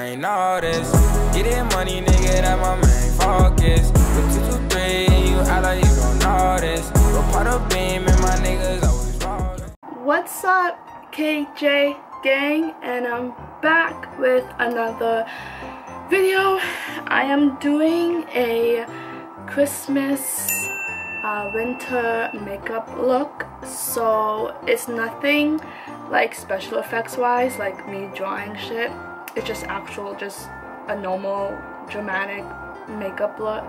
ain't all this. Getting money, nigga, that my main focus. With 223 and you act like you don't know this. Go part of beam and my niggas always rollin'. What's up, KJ gang? And I'm back with another video. I am doing a Christmas winter makeup look, so it's nothing like special effects wise, like me drawing shit. It's just a normal dramatic makeup look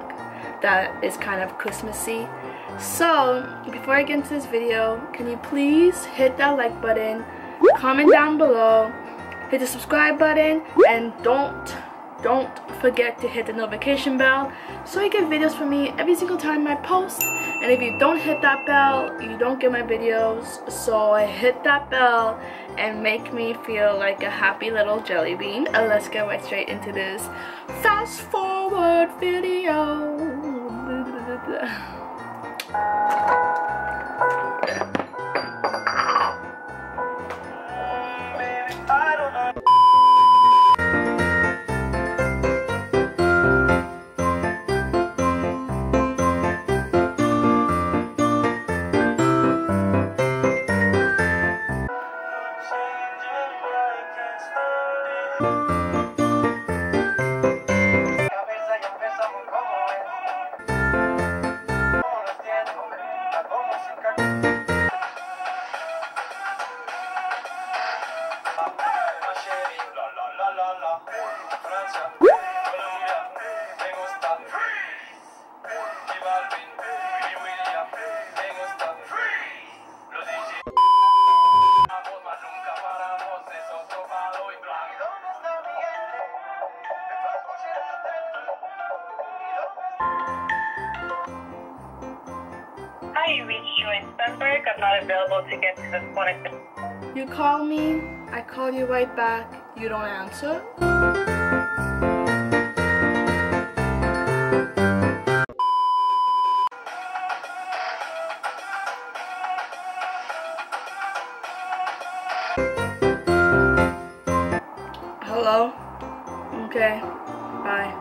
that is kind of Christmassy. So before I get into this video, can you please hit that like button, comment down below, hit the subscribe button, and don't forget to hit the notification bell so you get videos from me every single time I post. And if you don't hit that bell, you don't get my videos. So hit that bell and make me feel like a happy little jelly bean. And let's get right straight into this fast forward video. Hi, you reached Joyce Stenberg. I'm not available to get to the phone. You call me, I call you right back, you don't answer. Hello? Okay, bye.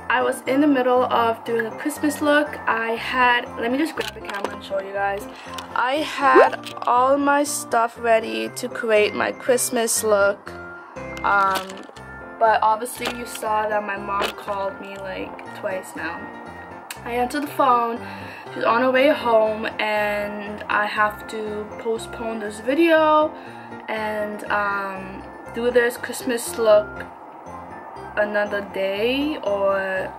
I was in the middle of doing a Christmas look. Let me just grab the camera and show you guys. I had all my stuff ready to create my Christmas look. But obviously you saw that my mom called me like twice now. I answered the phone, she's on her way home, and I have to postpone this video and do this Christmas look another day or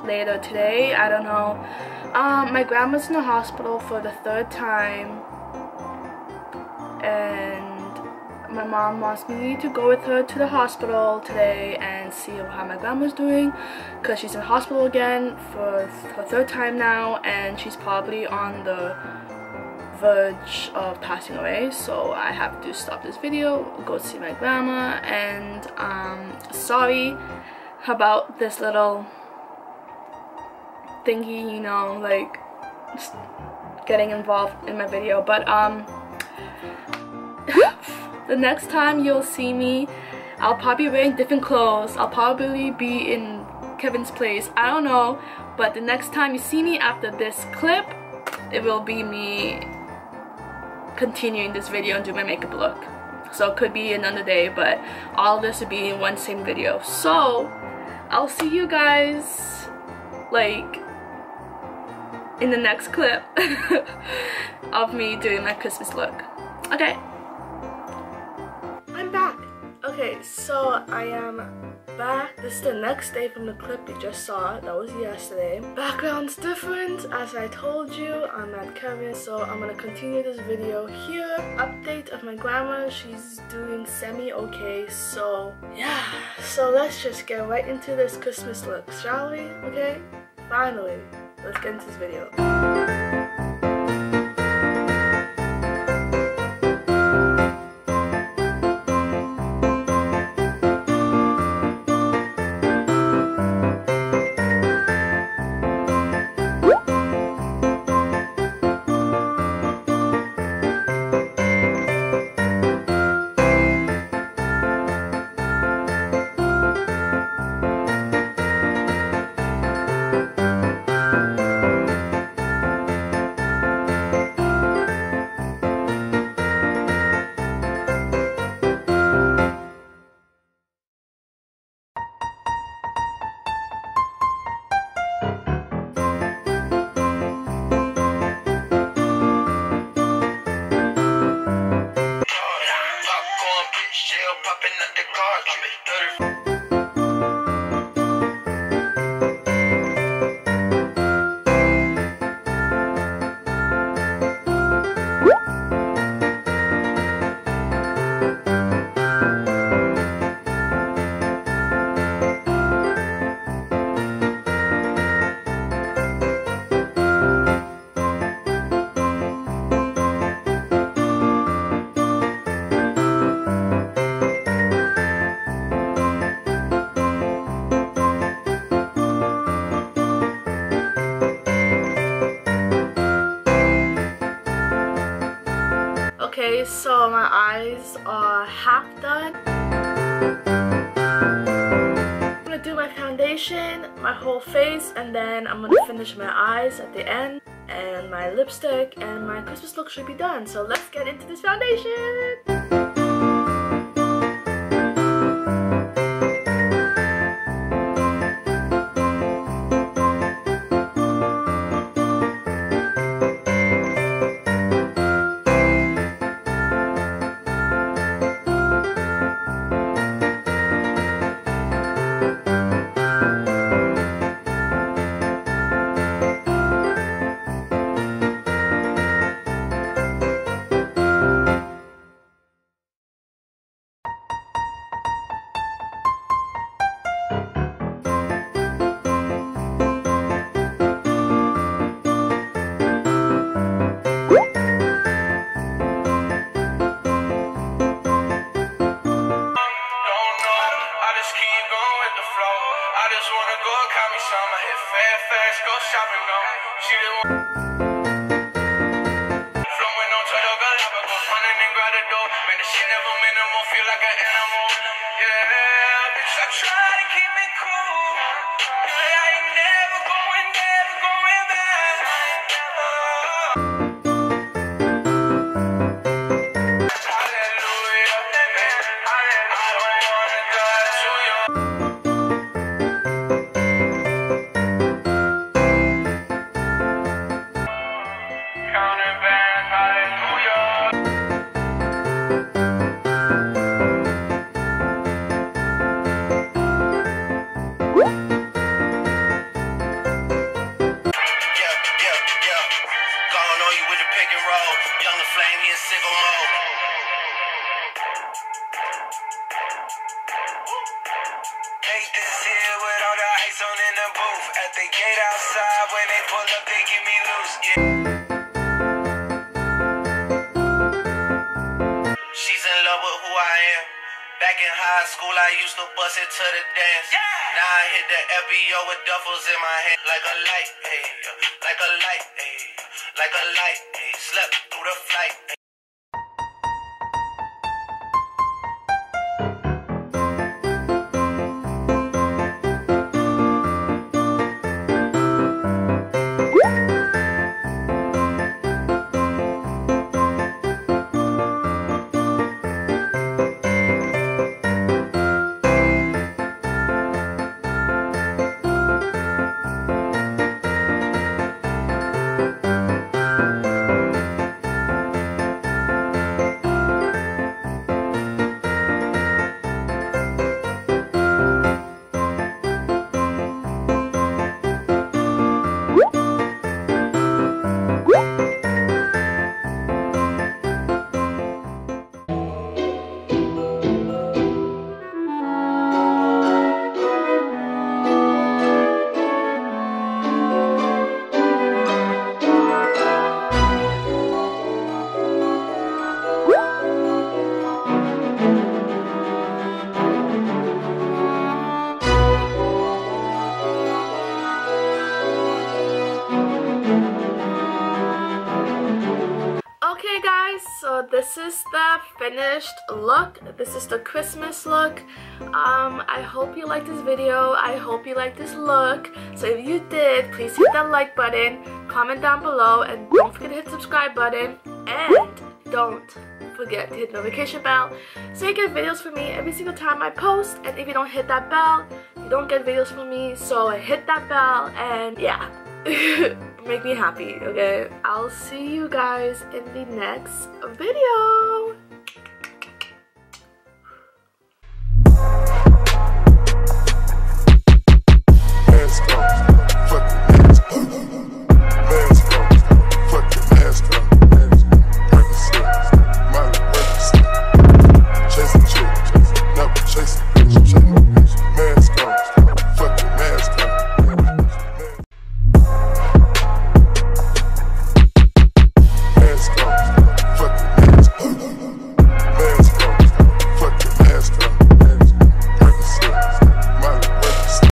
later today, I don't know. My grandma's in the hospital for the 3rd time, and my mom wants me to go with her to the hospital today and see how my grandma's doing, because she's in hospital again for her 3rd time now, and she's probably on the verge of passing away. So I have to stop this video, go see my grandma, and sorry about this little thingy, you know, like just getting involved in my video. But the next time you'll see me, I'll probably be wearing different clothes. I'll probably be in Kevin's place, I don't know. But the next time you see me after this clip, it will be me continuing this video and do my makeup look. So it could be another day, but all of this would be in one same video. So I'll see you guys like in the next clip of me doing my Christmas look. Okay, I'm back. Okay, so I am back. This is the next day from the clip you just saw. That was yesterday. Background's different, as I told you. I'm at Kevin, so I'm gonna continue this video here. Update of my grandma, she's doing semi-okay, so yeah. So let's just get right into this Christmas look, shall we? Okay, finally, let's get into this video. Okay, so my eyes are half done. I'm gonna do my foundation, my whole face, and then I'm gonna finish my eyes at the end, and my lipstick, and my Christmas look should be done. So let's get into this foundation. Back in high school, I used to bust it to the dance. Yeah. Now I hit the FBO with duffels in my hand. Like a light, ayy, like a light, ayy, like a light, ayy. Slept through the flight. Okay guys, so this is the finished look. This is the Christmas look. I hope you liked this video. I hope you liked this look. So if you did, please hit that like button, comment down below, and don't forget to hit the subscribe button. And don't forget to hit the notification bell so you get videos from me every single time I post. And if you don't hit that bell, you don't get videos from me. So hit that bell and yeah. Make me happy, okay? I'll see you guys in the next video.